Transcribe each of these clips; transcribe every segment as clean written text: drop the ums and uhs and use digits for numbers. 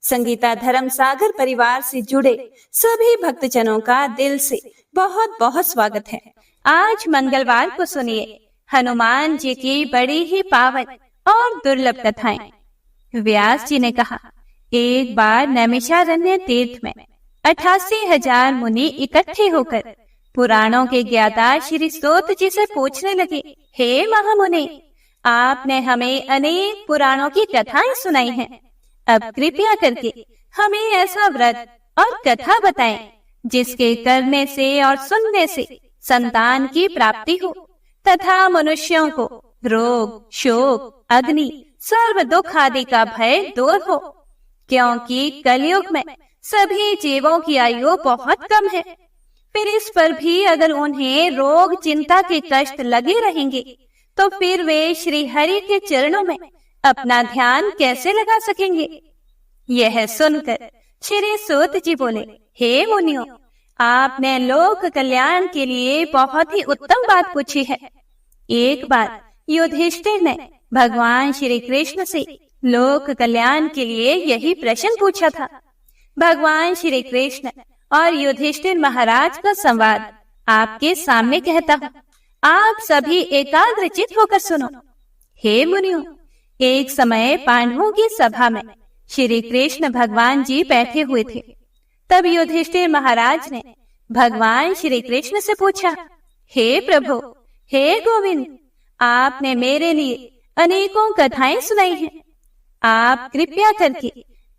संगीता धर्म सागर परिवार से जुड़े सभी भक्तजनों का दिल से बहुत बहुत स्वागत है। आज मंगलवार को सुनिए हनुमान जी की बड़ी ही पावन और दुर्लभ कथाएं। व्यास जी ने कहा, एक बार नैमिषारण्य तीर्थ में 88,000 मुनि इकट्ठे होकर पुराणों के ज्ञाता श्री सूत जी से पूछने लगे, हे महामुनि, आपने हमें अनेक पुराणों की कथाएं सुनाई हैं। अब कृपया करके हमें ऐसा व्रत और कथा बताएं जिसके करने से और सुनने से संतान की प्राप्ति हो तथा मनुष्यों को रोग, शोक, अग्नि, सर्व दुख आदि का भय दूर हो, क्योंकि कलयुग में सभी जीवों की आयु बहुत कम है। फिर इस पर भी अगर उन्हें रोग, चिंता के कष्ट लगे रहेंगे तो फिर वे श्री हरि के चरणों में अपना ध्यान कैसे लगा सकेंगे। यह सुनकर श्री सूत जी बोले, हे मुनियों, आपने लोक कल्याण के लिए बहुत ही उत्तम बात पूछी है। एक बार युधिष्ठिर ने भगवान श्री कृष्ण से लोक कल्याण के लिए यही प्रश्न पूछा था। भगवान श्री कृष्ण और युधिष्ठिर महाराज का संवाद आपके सामने कहता हूँ, आप सभी एकाग्रचित होकर सुनो। हे मुनियों, एक समय पांडवों की सभा में श्री कृष्ण भगवान जी बैठे हुए थे। तब युधिष्ठिर महाराज ने भगवान श्री कृष्ण से पूछा, हे प्रभु, हे गोविंद, आपने मेरे लिए अनेकों कथाएं सुनाई हैं। आप कृपया करके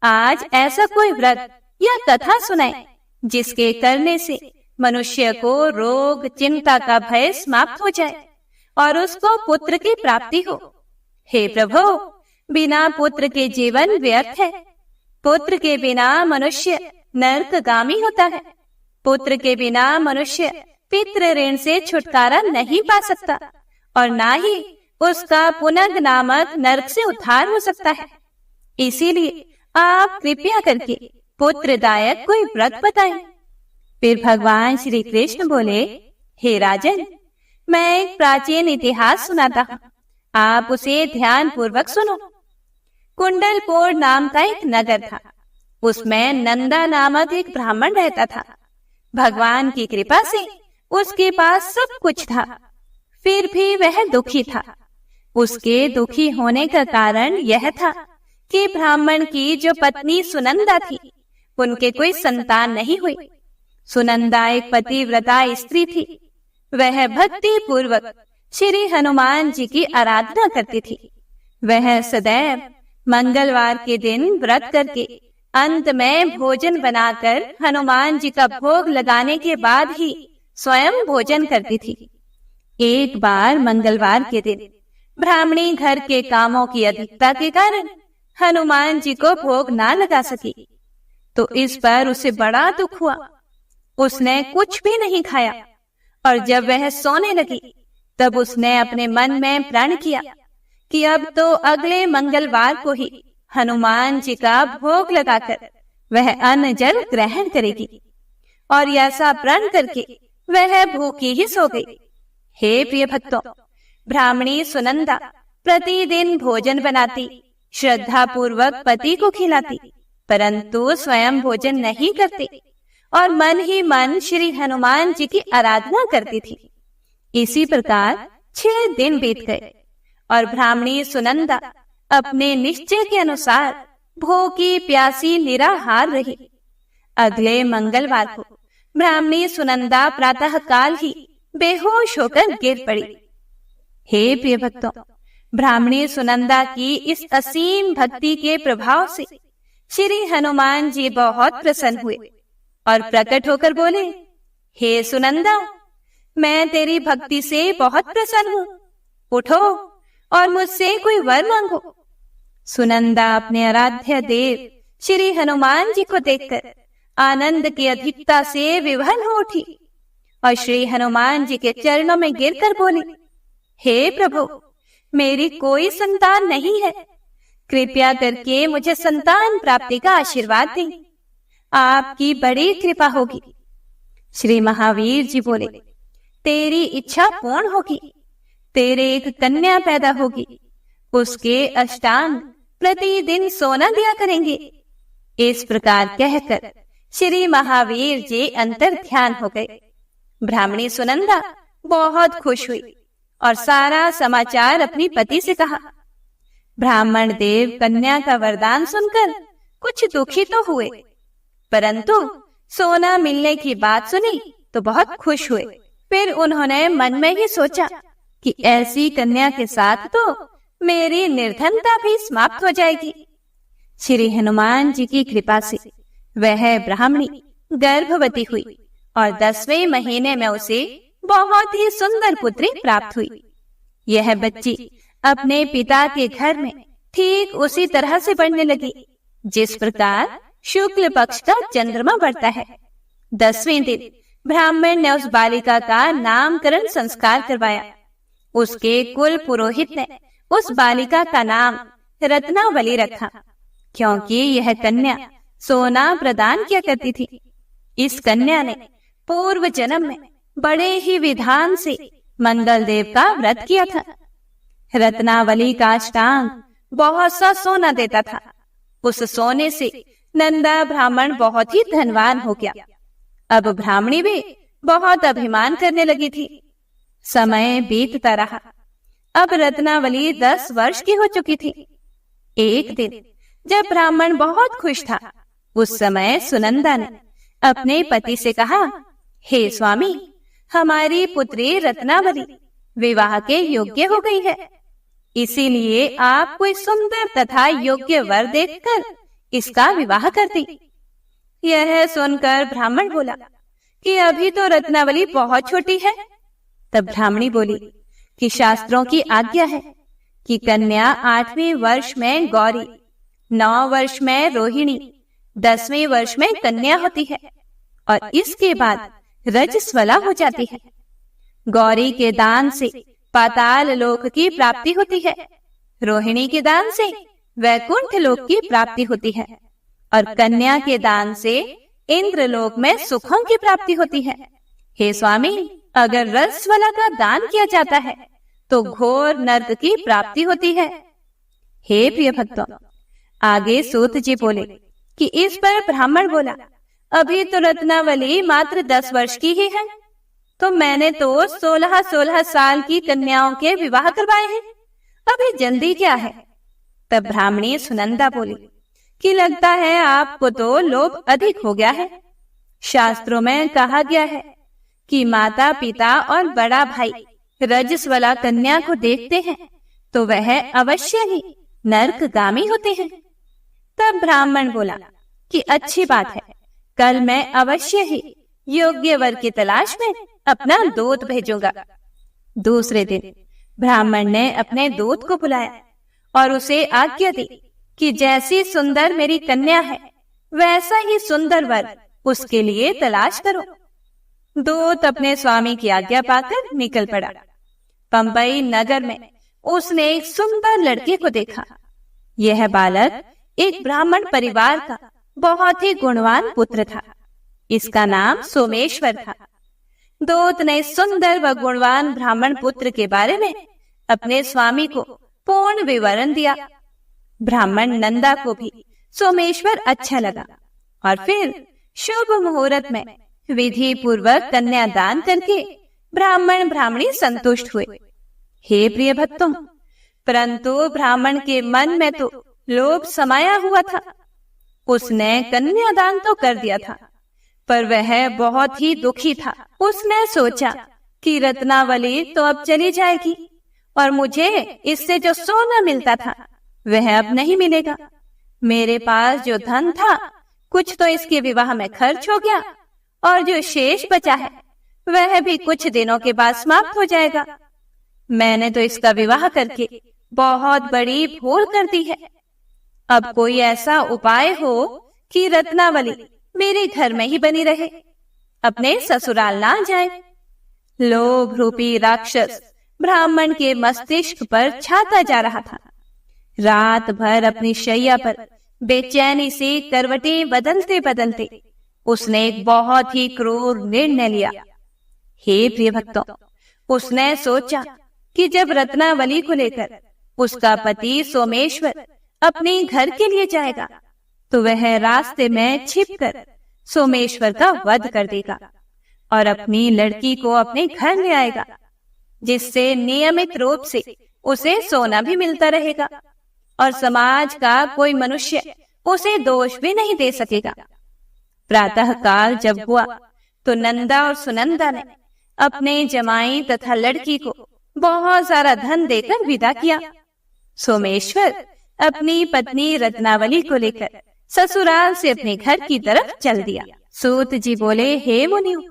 आज ऐसा कोई व्रत या कथा सुनाएं जिसके करने से मनुष्य को रोग, चिंता का भय समाप्त हो जाए और उसको पुत्र की प्राप्ति हो। हे प्रभु, बिना पुत्र के जीवन व्यर्थ है। पुत्र के बिना मनुष्य नरकगामी होता है। पुत्र के बिना मनुष्य पितृ ऋण से छुटकारा नहीं पा सकता और ना ही उसका पुनग नामक नरक से उद्धार हो सकता है। इसीलिए आप कृपया करके पुत्रदायक कोई व्रत बताएं। फिर भगवान श्री कृष्ण बोले, हे राजन, मैं एक प्राचीन इतिहास सुनाता हूँ, आप उसे ध्यान पूर्वक सुनो। कुंडलपुर नाम का एक नगर था। उसमें नंदा नामक एक ब्राह्मण रहता था। भगवान की कृपा से उसके पास सब कुछ था, फिर भी वह दुखी था। उसके दुखी होने का कारण यह था कि ब्राह्मण की जो पत्नी सुनंदा थी, उनके कोई संतान नहीं हुई। सुनंदा एक पतिव्रता स्त्री थी। वह भक्ति पूर्वक श्री हनुमान जी की आराधना करती थी। वह सदैव मंगलवार के दिन व्रत करके अंत में भोजन बनाकर हनुमान जी का भोग लगाने के बाद ही स्वयं भोजन करती थी। एक बार मंगलवार के दिन ब्राह्मणी घर के कामों की अधिकता के कारण हनुमान जी को भोग ना लगा सकी, तो इस पर उसे बड़ा दुख हुआ। उसने कुछ भी नहीं खाया और जब वह सोने लगी तब उसने अपने मन में प्रण किया कि अब तो अगले मंगलवार को ही हनुमान जी का भोग लगाकर वह अन्न जल ग्रहण करेगी। और ऐसा प्रण करके वह भूखी ही सो गई। हे प्रिय भक्तों, ब्राह्मणी सुनंदा प्रतिदिन भोजन बनाती, श्रद्धा पूर्वक पति को खिलाती, परंतु स्वयं भोजन नहीं करती और मन ही मन श्री हनुमान जी की आराधना करती थी। इसी प्रकार 6 दिन बीत गए और ब्राह्मणी सुनंदा अपने निश्चय के अनुसार भूखी प्यासी निराहार रही। अगले मंगलवार को ब्राह्मणी सुनंदा प्रातः काल ही बेहोश होकर गिर पड़ी। हे प्रिय भक्तों, ब्राह्मणी सुनंदा की इस असीम भक्ति के प्रभाव से श्री हनुमान जी बहुत प्रसन्न हुए और प्रकट होकर बोले, हे सुनंदा, मैं तेरी भक्ति से बहुत प्रसन्न हूँ। उठो और मुझसे कोई वर मांगो। सुनंदा अपने आराध्य देव श्री हनुमान जी को देखकर आनंद की अधिकता से विवल हो उठी और श्री हनुमान जी के चरणों में गिरकर बोली, हे प्रभु, मेरी कोई संतान नहीं है, कृपया करके मुझे संतान प्राप्ति का आशीर्वाद दें। आपकी बड़ी कृपा होगी। श्री महावीर जी बोले, तेरी इच्छा पूर्ण होगी। तेरे एक कन्या पैदा होगी, उसके अष्टांग प्रतिदिन सोना दिया करेंगे। इस प्रकार कहकर श्री महावीर जी अंतर ध्यान हो गए। ब्राह्मणी सुनंदा बहुत खुश हुई और सारा समाचार अपनी पति से कहा। ब्राह्मण देव कन्या का वरदान सुनकर कुछ दुखी तो हुए, परंतु सोना मिलने की बात सुनी तो बहुत खुश हुए। फिर उन्होंने मन में ही सोचा कि ऐसी कन्या के साथ तो मेरी निर्धनता भी समाप्त हो जाएगी। श्री हनुमान जी की कृपा से वह ब्राह्मणी गर्भवती हुई और 10वें महीने में उसे बहुत ही सुंदर पुत्री प्राप्त हुई। यह बच्ची अपने पिता के घर में ठीक उसी तरह से बढ़ने लगी जिस प्रकार शुक्ल पक्ष का चंद्रमा बढ़ता है। 10वें दिन ब्राह्मण ने उस बालिका का नामकरण संस्कार करवाया। उसके कुल पुरोहित ने उस बालिका का नाम रत्नावली रखा, क्योंकि यह कन्या सोना प्रदान किया करती थी। इस कन्या ने पूर्व जन्म में बड़े ही विधान से मंगल देव का व्रत किया था। रत्नावली का अष्टांग बहुत सा सोना देता था। उस सोने से नंदा ब्राह्मण बहुत ही धनवान हो गया। अब ब्राह्मणी भी बहुत अभिमान करने लगी थी। समय बीतता रहा। अब रत्नावली 10 वर्ष की हो चुकी थी। एक दिन जब ब्राह्मण बहुत खुश था, उस समय सुनंदा ने अपने पति से कहा, हे स्वामी, हमारी पुत्री रत्नावली विवाह के योग्य हो गई है, इसीलिए आप कोई सुंदर तथा योग्य वर देखकर इसका विवाह कर दी। यह सुनकर ब्राह्मण बोला कि अभी तो रत्नावली बहुत छोटी है। तब ब्राह्मणी बोली कि शास्त्रों की आज्ञा है कि कन्या 8वें वर्ष में गौरी, 9 वर्ष में रोहिणी, 10वें वर्ष में कन्या होती है और इसके बाद रजस्वला हो जाती है। गौरी के दान से पाताल लोक की प्राप्ति होती है, रोहिणी के दान से वैकुंठ लोक की प्राप्ति होती है और कन्या के दान से इंद्रलोक में सुखों की प्राप्ति होती है। हे स्वामी, अगर रजस्वला का दान किया जाता है तो घोर नरक की प्राप्ति होती है। हे प्रिय भक्तों, आगे सूत जी बोले कि इस पर ब्राह्मण बोला, अभी तो रत्नावली मात्र 10 वर्ष की ही है, तो मैंने तो 16-16 साल की कन्याओं के विवाह करवाए हैं, अभी जल्दी क्या है। तब ब्राह्मणी सुनंदा बोली कि लगता है आपको तो लोभ अधिक हो गया है। शास्त्रों में कहा गया है कि माता पिता और बड़ा भाई रजस्वला कन्या को देखते हैं तो वह अवश्य ही नरकगामी होते हैं। तब ब्राह्मण बोला कि अच्छी बात है, कल मैं अवश्य ही योग्य वर की तलाश में अपना दूत भेजूंगा। दूसरे दिन ब्राह्मण ने अपने दूत को बुलाया और उसे आज्ञा दी कि जैसी सुंदर मेरी कन्या है वैसा ही सुंदर वर उसके लिए तलाश करो। दूत अपने स्वामी की आज्ञा पाकर निकल पड़ा। पंबई नगर में उसने एक सुंदर लड़के को देखा। यह बालक एक ब्राह्मण परिवार का बहुत ही गुणवान पुत्र था। इसका नाम सोमेश्वर था। दूत ने सुंदर व गुणवान ब्राह्मण पुत्र के बारे में अपने स्वामी को पूर्ण विवरण दिया। ब्राह्मण नंदा को भी सोमेश्वर अच्छा लगा और फिर शुभ मुहूर्त में विधि पूर्वक कन्यादान करके ब्राह्मण ब्राह्मणी संतुष्ट हुए। हे प्रिय भक्तों, परंतु ब्राह्मण के मन में तो लोभ समाया हुआ था। उसने कन्यादान तो कर दिया था, पर वह बहुत ही दुखी था। उसने सोचा कि रत्नावली तो अब चली जाएगी और मुझे इससे जो सोना मिलता था वह अब नहीं मिलेगा। मेरे पास जो धन था कुछ तो इसके विवाह में खर्च हो गया और जो शेष बचा है वह भी कुछ दिनों के बाद समाप्त हो जाएगा। मैंने तो इसका विवाह करके बहुत बड़ी भूल कर दी है। अब कोई ऐसा उपाय हो कि रत्नावली मेरे घर में ही बनी रहे, अपने ससुराल ना जाए। लोभ रूपी राक्षस ब्राह्मण के मस्तिष्क पर छाता जा रहा था। रात भर अपनी शैया पर बेचैनी से करवटें बदलते बदलते उसने एक बहुत ही क्रूर निर्णय लिया। हे प्रिय भक्तों, उसने सोचा कि जब रत्नावली को लेकर उसका पति सोमेश्वर अपने घर के लिए जाएगा तो वह रास्ते में छिपकर सोमेश्वर का वध कर देगा और अपनी लड़की को अपने घर ले आएगा, जिससे नियमित रूप से उसे सोना भी मिलता रहेगा और समाज का कोई मनुष्य उसे दोष भी नहीं दे सकेगा। प्रातः काल जब हुआ तो नंदा और सुनंदा ने अपने जमाई तथा लड़की को बहुत सारा धन देकर विदा किया। सोमेश्वर अपनी पत्नी रत्नावली को लेकर ससुराल से अपने घर की तरफ चल दिया। सूत जी बोले, हे मुनियों,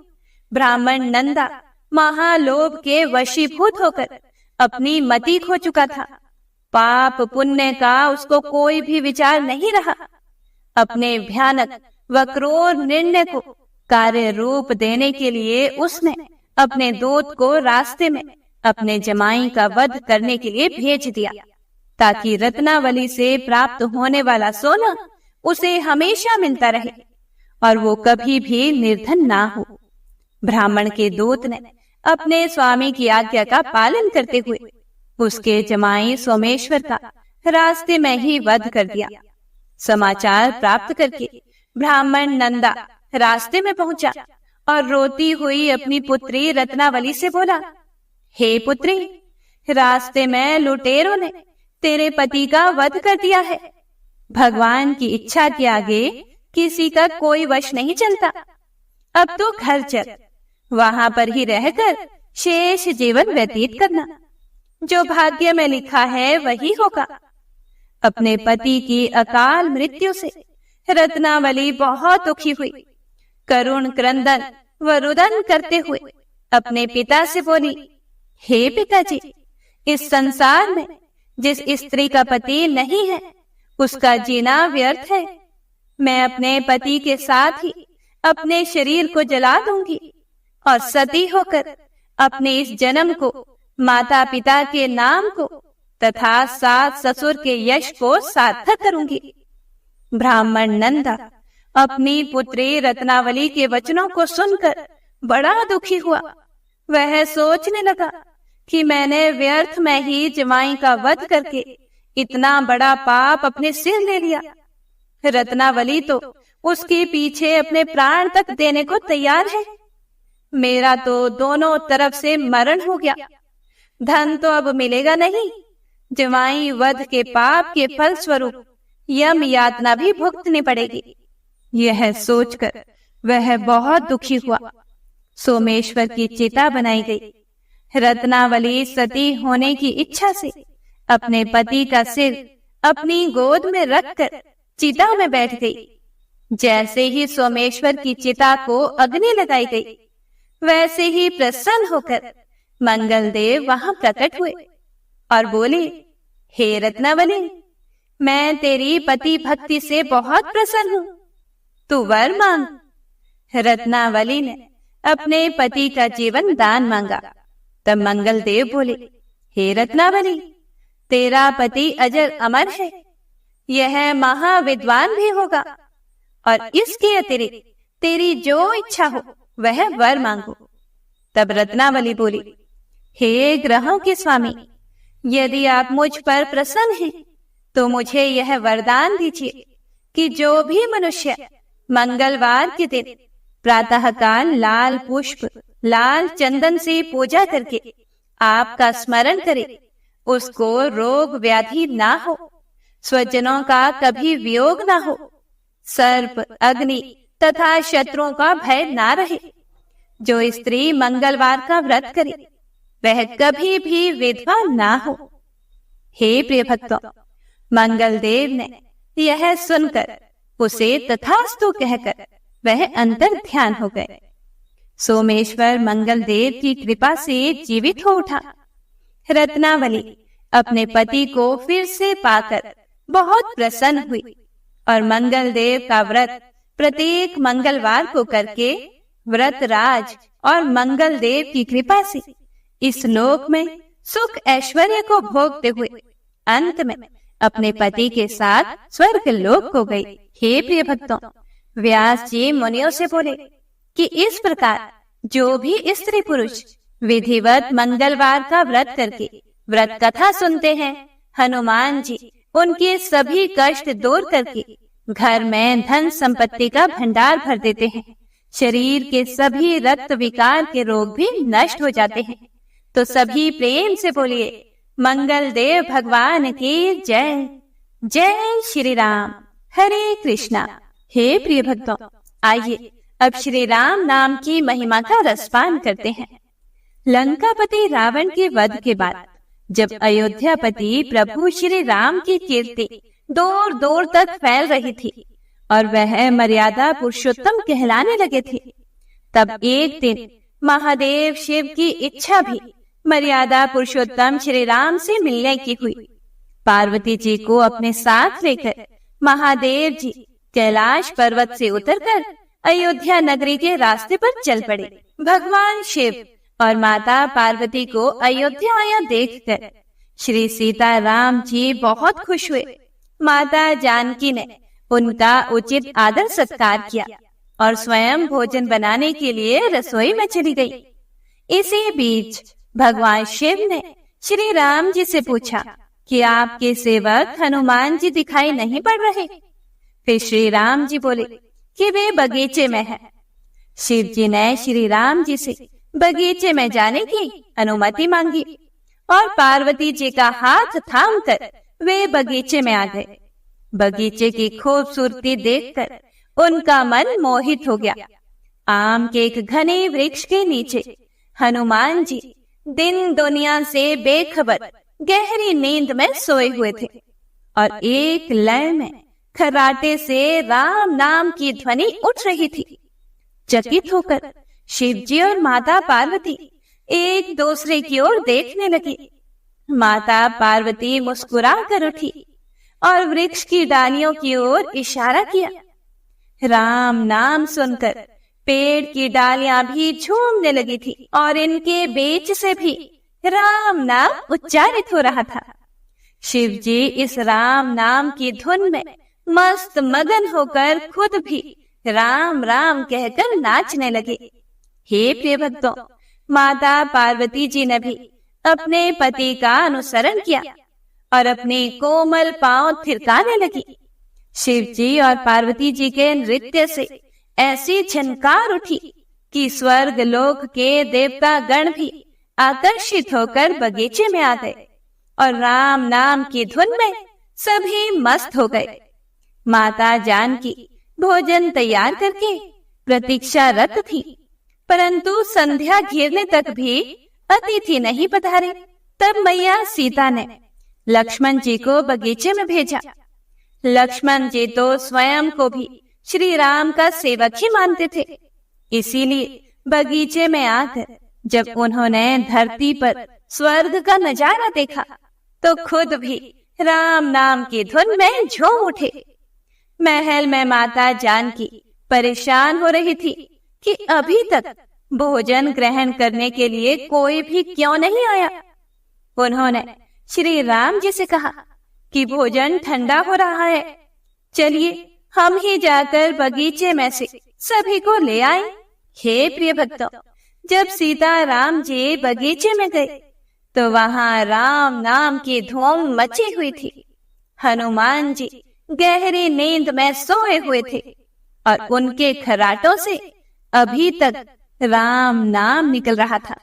ब्राह्मण नंदा महालोभ के वशीभूत होकर अपनी मति खो चुका था। पाप पुण्य का उसको कोई भी विचार नहीं रहा। अपने भयानक व क्रूर निर्णय को कार्य रूप देने के लिए उसने अपने दूत को रास्ते में अपने जमाई का वध करने के लिए भेज दिया, ताकि रत्नावली से प्राप्त होने वाला सोना उसे हमेशा मिलता रहे और वो कभी भी निर्धन ना हो। ब्राह्मण के दूत ने अपने स्वामी की आज्ञा का पालन करते हुए उसके जमाई सोमेश्वर का रास्ते में ही वध कर दिया। समाचार प्राप्त करके ब्राह्मण नंदा रास्ते में पहुंचा और रोती हुई अपनी पुत्री रत्नावली से बोला, हे पुत्री, रास्ते में लुटेरों ने तेरे पति का वध कर दिया है। भगवान की इच्छा के आगे किसी का कोई वश नहीं चलता। अब तो घर चल, वहां पर ही रहकर शेष जीवन व्यतीत करना। जो भाग्य में लिखा है वही होगा। अपने पति की अकाल मृत्यु से रत्नावली बहुत दुखी हुई। करुण क्रंदन व रुदन करते हुए अपने पिता से बोली, हे पिताजी, इस संसार में जिस स्त्री का पति नहीं है उसका जीना व्यर्थ है। मैं अपने पति के साथ ही अपने शरीर को जला दूंगी और सती होकर अपने इस जन्म को, माता पिता के नाम को तथा सास ससुर के यश को सार्थक करूंगी। ब्राह्मण नंदा अपनी पुत्री रत्नावली के वचनों को सुनकर बड़ा दुखी हुआ। वह सोचने लगा कि मैंने व्यर्थ में ही जमाई का वध करके इतना बड़ा पाप अपने सिर ले लिया। रत्नावली तो उसके पीछे अपने प्राण तक देने को तैयार है। मेरा तो दोनों तरफ से मरण हो गया। धन तो अब मिलेगा नहीं। जमाई वध के पाप के फल स्वरूप यम यातना भी भुगतनी पड़ेगी। यह सोचकर वह बहुत दुखी हुआ। सोमेश्वर की चिता बनाई गई। रत्नावली सती होने की इच्छा से अपने पति का सिर अपनी गोद में रखकर चिता में बैठ गई। जैसे ही सोमेश्वर की चिता को अग्नि लगाई गई, वैसे ही प्रसन्न होकर मंगलदेव वहां प्रकट हुए और बोले, हे रत्नावली, मैं तेरी पति भक्ति से बहुत प्रसन्न हूं, तू वर मांग। रत्नावली ने अपने पति का जीवन दान मांगा। तब मंगलदेव बोले, हे रत्नावली, तेरा पति अजर अमर है, यह महाविद्वान भी होगा और इसके अतिरिक्त तेरी जो इच्छा हो वह वर मांगो। तब रत्नावली बोली, हे ग्रहों के स्वामी, यदि आप मुझ पर प्रसन्न हैं तो मुझे यह वरदान दीजिए कि जो भी मनुष्य मंगलवार के दिन प्रातःकाल लाल पुष्प, लाल चंदन से पूजा करके आपका स्मरण करे, उसको रोग व्याधि ना हो, स्वजनों का कभी वियोग ना हो, सर्प, अग्नि तथा शत्रुओं का भय ना रहे। जो स्त्री मंगलवार का व्रत करे वह कभी भी विधवा ना हो। हे प्रिय भक्तों, मंगलदेव ने यह सुनकर उसे तथास्तु कहकर वह अंतर ध्यान हो गए। सोमेश्वर मंगलदेव की कृपा से जीवित हो उठा। रत्नावली अपने पति को फिर से पाकर बहुत प्रसन्न हुई और मंगलदेव का व्रत प्रत्येक मंगलवार को करके व्रतराज और मंगलदेव की कृपा से इस लोक में सुख ऐश्वर्य को भोगते हुए अंत में अपने पति के साथ स्वर्ग लोक को गई। हे प्रिय भक्तों, व्यास जी मुनियों से बोले कि इस प्रकार जो भी स्त्री पुरुष विधिवत मंगलवार का व्रत करके व्रत कथा सुनते हैं, हनुमान जी उनके सभी कष्ट दूर करके घर में धन संपत्ति का भंडार भर देते हैं। शरीर के सभी रक्त विकार के रोग भी नष्ट हो जाते हैं। तो सभी प्रेम से बोलिए, मंगल देव भगवान की जय। जय श्री राम। हरे कृष्णा। हे प्रिय भक्तों, आइए अब श्री राम नाम की महिमा का रसपान करते हैं। लंकापति रावण के वध के बाद जब अयोध्यापति प्रभु श्री राम की कीर्ति दूर दूर तक फैल रही थी और वह मर्यादा पुरुषोत्तम कहलाने लगे थे, तब एक दिन महादेव शिव की इच्छा भी मर्यादा पुरुषोत्तम श्री राम से मिलने की हुई। पार्वती जी को अपने साथ लेकर महादेव जी कैलाश पर्वत से उतरकर अयोध्या नगरी के रास्ते पर चल पड़े। भगवान शिव और माता पार्वती को अयोध्या आया देखकर श्री सीताराम जी बहुत खुश हुए। माता जानकी ने उनका उचित आदर सत्कार किया और स्वयं भोजन बनाने के लिए रसोई में चली गई। इसी बीच भगवान शिव ने श्री राम जी से पूछा कि आपके सेवक हनुमान जी दिखाई नहीं पड़ रहे। फिर श्री राम जी बोले कि वे बगीचे में हैं। शिव जी ने श्री राम जी से बगीचे में जाने की अनुमति मांगी और पार्वती जी का हाथ थामकर वे बगीचे में आ गए। बगीचे की खूबसूरती देखकर उनका मन मोहित हो गया। आम के एक घने वृक्ष के नीचे हनुमान जी दिन दुनिया से बेखबर गहरी नींद में सोए हुए थे और एक लय में खर्राटे से राम नाम की ध्वनि उठ रही थी। चकित होकर शिव जी और माता पार्वती एक दूसरे की ओर देखने लगे। माता पार्वती मुस्कुरा कर उठी और वृक्ष की डालियों की ओर इशारा किया। राम नाम सुनकर पेड़ की डालियां भी झूमने लगी थी और इनके बीच से भी राम नाम उच्चारित हो रहा था। शिव जी इस राम नाम की धुन में मस्त मगन होकर खुद भी राम राम कहकर नाचने लगे। हे प्रिय भक्तों, माता पार्वती जी ने भी अपने पति का अनुसरण किया और अपने कोमल पांव थिरकाने लगी। शिव जी और पार्वती जी के नृत्य से ऐसी झनकार उठी कि स्वर्ग लोक के देवता गण भी आकर्षित होकर बगीचे में आ गए और राम नाम की धुन में सभी मस्त हो गए। माता जानकी भोजन तैयार करके प्रतीक्षारत थी, परंतु संध्या घिरने तक भी अतिथि नहीं पधारे। तब मैया सीता ने लक्ष्मण जी को बगीचे में भेजा। लक्ष्मण जी तो स्वयं को भी श्री राम का सेवक ही मानते थे, इसीलिए बगीचे में आकर जब उन्होंने धरती पर स्वर्ग का नजारा देखा तो खुद भी राम नाम की धुन में झूम उठे। महल में माता जानकी परेशान हो रही थी कि अभी तक भोजन ग्रहण करने के लिए कोई भी क्यों नहीं आया। उन्होंने श्री राम जी से कहा कि भोजन ठंडा हो रहा है, चलिए हम ही जाकर बगीचे में से सभी को ले आए। हे प्रिय भक्तों, जब सीता राम जी बगीचे में गए तो वहां राम नाम की धूम मची हुई थी। हनुमान जी गहरी नींद में सोए हुए थे और उनके खर्राटों से अभी तक राम नाम निकल रहा था।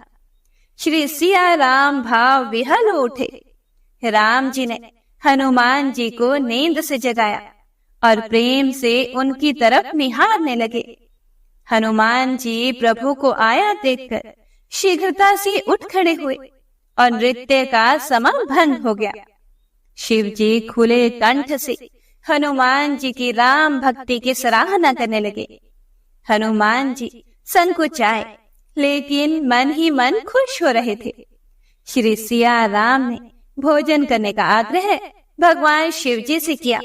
श्री सिया राम भाव विहल हो उठे। राम जी ने हनुमान जी को नींद से जगाया और प्रेम से उनकी तरफ निहारने लगे। हनुमान जी प्रभु को आया देखकर शीघ्रता से उठ खड़े हुए और नृत्य का समम भंग हो गया। शिव जी खुले कंठ से हनुमान जी की राम भक्ति की सराहना करने लगे। हनुमान जी संकुचाए लेकिन मन ही मन खुश हो रहे थे। श्री सिया राम ने भोजन करने का आग्रह भगवान शिव जी से किया।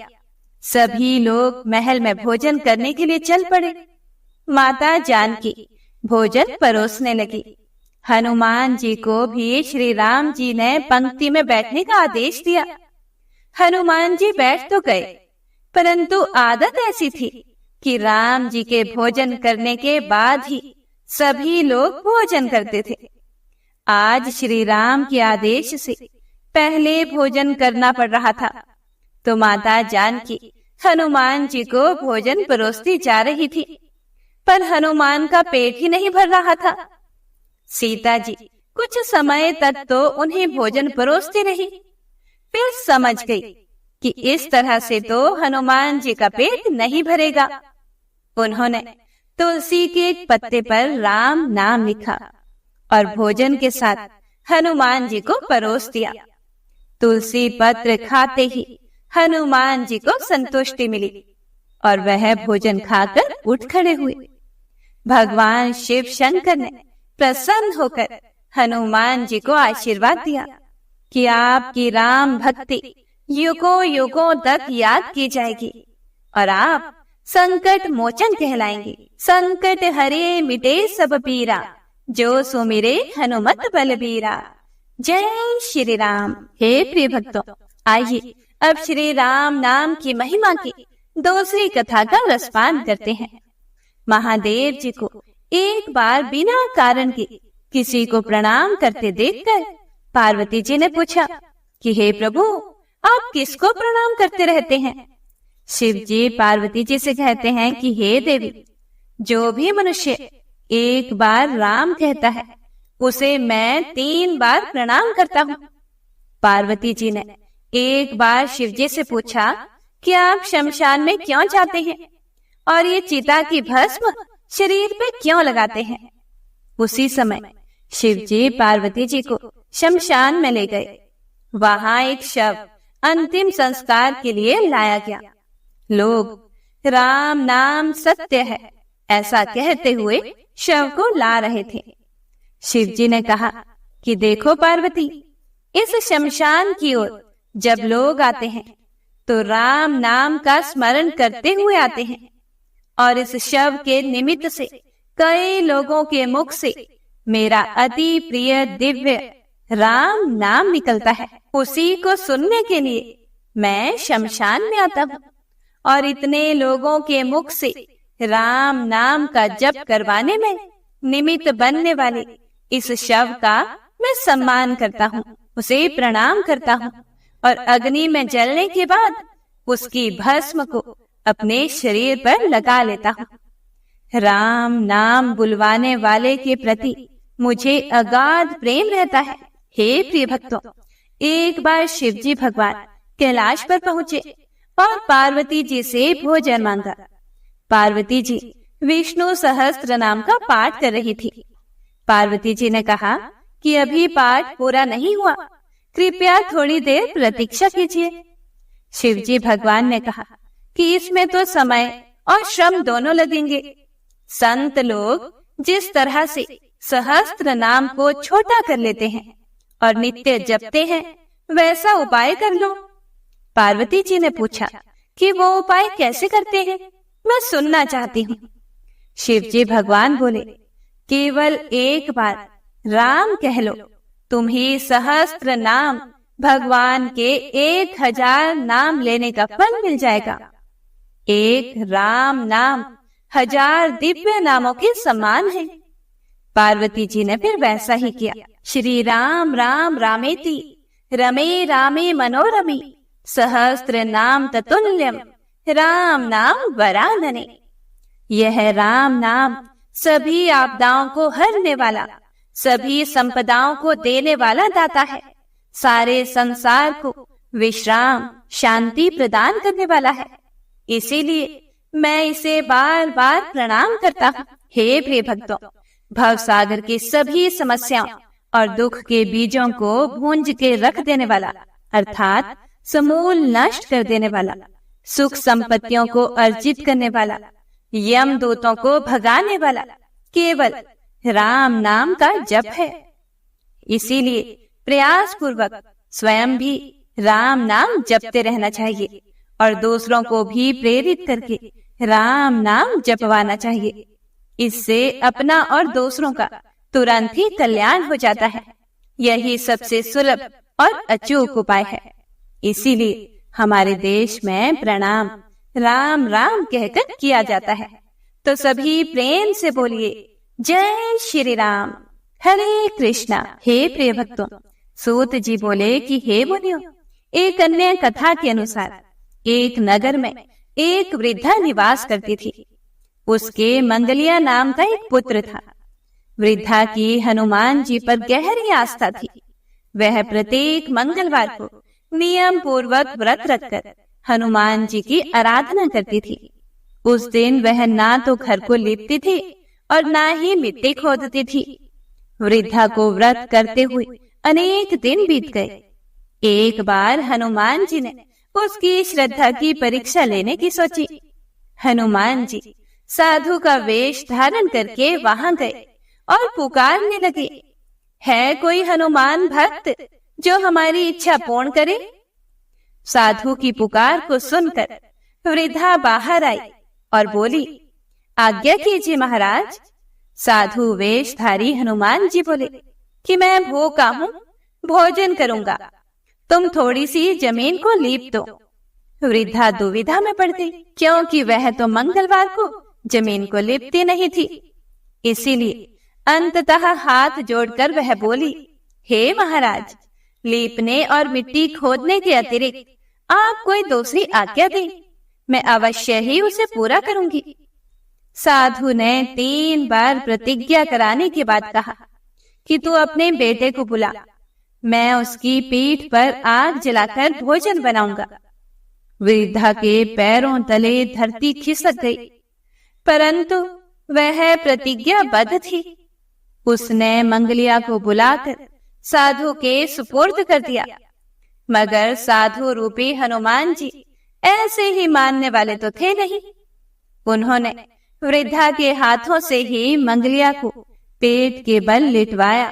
सभी लोग महल में भोजन करने के लिए चल पड़े। माता जानकी भोजन परोसने लगी। हनुमान जी को भी श्री राम जी ने पंक्ति में बैठने का आदेश दिया। हनुमान जी बैठ तो गए, परंतु आदत ऐसी थी कि राम जी के भोजन करने के बाद ही सभी लोग भोजन करते थे। आज श्री राम के आदेश से पहले भोजन करना पड़ रहा था, तो माता जानकी हनुमान जी को भोजन परोसती जा रही थी, पर हनुमान का पेट ही नहीं भर रहा था। सीता जी कुछ समय तक तो उन्हें भोजन परोसती रही, फिर समझ गई कि इस तरह से तो हनुमान जी का पेट नहीं भरेगा। उन्होंने तुलसी के एक पत्ते पर राम नाम लिखा और भोजन के साथ हनुमान जी को परोस दिया। तुलसी पत्र खाते ही हनुमान जी को संतुष्टि मिली और वह भोजन खाकर उठ खड़े हुए। भगवान शिव शंकर ने प्रसन्न होकर हनुमान जी को आशीर्वाद दिया कि आपकी राम भक्ति युगों युगों तक याद की जाएगी और आप संकट मोचन कहलाएंगे। संकट हरे मिटे सब पीरा, जो सुमिरे हनुमत बलबीरा। जय श्री राम। हे प्रिय भक्तों, आइए अब श्री राम नाम की महिमा की दूसरी कथा का रसपान करते हैं। महादेव जी को एक बार बिना कारण के किसी को प्रणाम करते देखकर पार्वती जी ने पूछा कि हे प्रभु, आप किसको प्रणाम करते रहते हैं? शिव जी पार्वती जी से कहते हैं कि हे देवी, जो भी मनुष्य एक बार राम कहता है उसे मैं 3 बार प्रणाम करता हूँ। पार्वती जी ने एक बार शिव जी से पूछा कि आप शमशान में क्यों जाते हैं और ये चिता की भस्म शरीर पे क्यों लगाते हैं? उसी समय शिव जी पार्वती जी को शमशान में ले गए। वहां एक शव अंतिम संस्कार के लिए लाया गया। लोग राम नाम सत्य है ऐसा कहते हुए शव को ला रहे थे। शिव जी ने कहा कि देखो पार्वती, इस शमशान की ओर जब लोग आते हैं तो राम नाम का स्मरण करते हुए आते हैं और इस शव के निमित्त से कई लोगों के मुख से मेरा अति प्रिय दिव्य राम नाम निकलता है। उसी को सुनने के लिए मैं शमशान में आता हूँ और इतने लोगों के मुख से राम नाम का जप करवाने में निमित्त बनने वाले इस शव का मैं सम्मान करता हूँ, उसे प्रणाम करता हूँ और अग्नि में जलने के बाद उसकी भस्म को अपने शरीर पर लगा लेता हूँ। राम नाम बुलवाने वाले के प्रति मुझे अगाध प्रेम रहता है। हे प्रिय भक्तों, एक बार शिव जी भगवान कैलाश पर पहुँचे और पार्वती जी से भोजन मांगा। पार्वती जी विष्णु सहस्त्र नाम का पाठ कर रही थी। पार्वती जी ने कहा कि अभी पाठ पूरा नहीं हुआ, कृपया थोड़ी देर प्रतीक्षा कीजिए। शिव जी भगवान ने कहा कि इसमें तो समय और श्रम दोनों लगेंगे। संत लोग जिस तरह से सहस्त्र नाम को छोटा कर लेते हैं और नित्य जपते हैं, वैसा उपाय कर लो। पार्वती जी ने पूछा कि वो उपाय कैसे करते हैं, मैं सुनना चाहती हूँ। शिव जी भगवान बोले, केवल एक बार राम कह लो, तुम्हें सहस्त्र नाम भगवान के 1000 नाम लेने का फल मिल जाएगा। एक राम नाम 1000 दिव्य नामों के समान है। पार्वती जी ने फिर वैसा ही किया। श्री राम राम रामेति रमे रामे मनोरमे सहस्त्र नाम ततुल्यम राम नाम वरानने। यह राम नाम सभी आपदाओं को हरने वाला, सभी संपदाओं को देने वाला दाता है। सारे संसार को विश्राम शांति प्रदान करने वाला है। इसीलिए मैं इसे बार बार प्रणाम करता हूँ। हे प्रिय भक्तों, भव सागर की सभी समस्याओं और दुख के बीजों को भूंज के रख देने वाला, अर्थात समूल नष्ट कर देने वाला, सुख संपत्तियों को अर्जित करने वाला, यम दूतों को भगाने वाला केवल राम नाम का जप है। इसीलिए प्रयास पूर्वक स्वयं भी राम नाम जपते रहना चाहिए और दूसरों को भी प्रेरित करके राम नाम जपवाना चाहिए। इससे अपना और दूसरों का तुरंत ही कल्याण हो जाता है। यही सबसे सुलभ और अचूक उपाय है। इसीलिए हमारे देश में प्रणाम राम राम कहकर किया जाता है। तो सभी प्रेम से बोलिए जय श्री राम, हरे कृष्णा। हे प्रिय भक्तों, सूत जी बोले कि हे मुनियों, एक अन्य कथा के अनुसार एक नगर में एक वृद्धा निवास करती थी। उसके मंगलिया नाम का एक पुत्र था। वृद्धा की हनुमान जी पर गहरी आस्था थी। वह प्रत्येक मंगलवार को नियम पूर्वक व्रत रखकर हनुमान जी की आराधना करती थी। उस दिन वह ना तो घर को लीपती थी और ना ही मिट्टी खोदती थी। वृद्धा को व्रत करते हुए अनेक दिन बीत गए। एक बार हनुमान जी ने उसकी श्रद्धा की परीक्षा लेने की सोची। हनुमान जी साधु का वेश धारण करके वहां गए और पुकारने लगे, है कोई हनुमान भक्त जो हमारी इच्छा पूर्ण करे? साधु की पुकार को सुनकर वृद्धा बाहर आई और बोली, आज्ञा कीजिए महाराज। साधु वेशधारी हनुमान जी बोले कि मैं भूखा हूँ, भोजन करूंगा, तुम थोड़ी सी जमीन को लीप दो। वृद्धा दुविधा में पड़ गई, क्योंकि वह तो मंगलवार को जमीन को लीपती नहीं थी। इसीलिए अंततः हाथ जोड़कर वह बोली, हे महाराज, लीपने और मिट्टी खोदने के अतिरिक्त आप कोई दूसरी आज्ञा दें, मैं अवश्य ही उसे पूरा करूंगी। साधु ने 3 बार प्रतिज्ञा कराने के बाद कहा कि तू अपने बेटे को बुला, मैं उसकी पीठ पर आग जलाकर भोजन बनाऊंगा। वृद्धा के पैरों तले धरती खिसक गई, परंतु वह प्रतिज्ञाबद्ध थी। उसने मंगलिया को बुलाकर साधु के सुपुर्द कर दिया। मगर साधु रूपी हनुमान जी ऐसे ही मानने वाले तो थे नहीं। उन्होंने वृद्धा के हाथों से ही मंगलिया को पेट के बल लिटवाया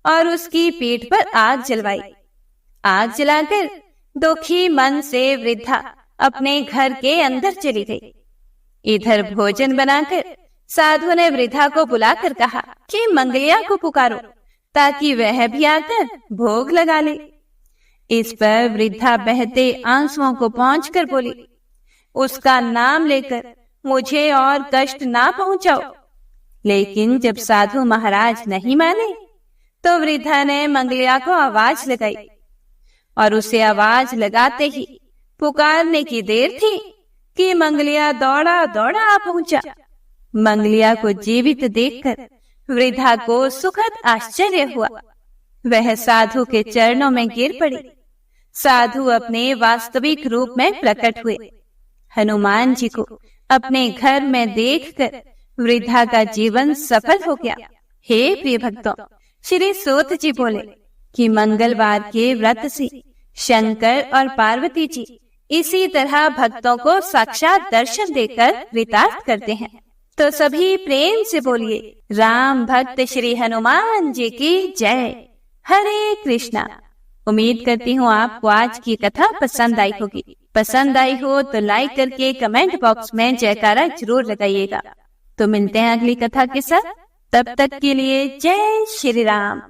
और उसकी पीठ पर आग जलवाई। आग जलाकर दुखी मन से वृद्धा अपने घर के अंदर चली गई। इधर भोजन बनाकर साधु ने वृद्धा को बुलाकर कहा कि मंगलिया को पुकारो ताकि वह भी आकर भोग लगा ले। इस पर वृद्धा बहते आंसुओं को पोंछकर बोली, उसका नाम लेकर मुझे और कष्ट ना पहुंचाओ। लेकिन जब साधु महाराज नहीं माने तो वृद्धा ने मंगलिया को आवाज लगाई और उसे आवाज लगाते ही पुकारने की देर थी कि मंगलिया दौड़ा दौड़ा आ पहुंचा। मंगलिया को जीवित देखकर वृद्धा को सुखद आश्चर्य हुआ। वह साधु के चरणों में गिर पड़ी। साधु अपने वास्तविक रूप में प्रकट हुए। हनुमान जी को अपने घर में देखकर वृद्धा का जीवन सफल हो गया। हे प्रिय भक्तों, श्री सूत जी बोले कि मंगलवार के व्रत से शंकर और पार्वती जी इसी तरह भक्तों को साक्षात दर्शन देकर कृतार्थ करते हैं। तो सभी प्रेम से बोलिए, राम भक्त श्री हनुमान जी की जय। हरे कृष्णा। उम्मीद करती हूँ आपको आज की कथा पसंद आई होगी। पसंद आई हो तो लाइक करके कमेंट बॉक्स में जयकारा जरूर लगाइएगा। तो मिलते हैं अगली कथा के साथ। तब तक के लिए जय श्री राम।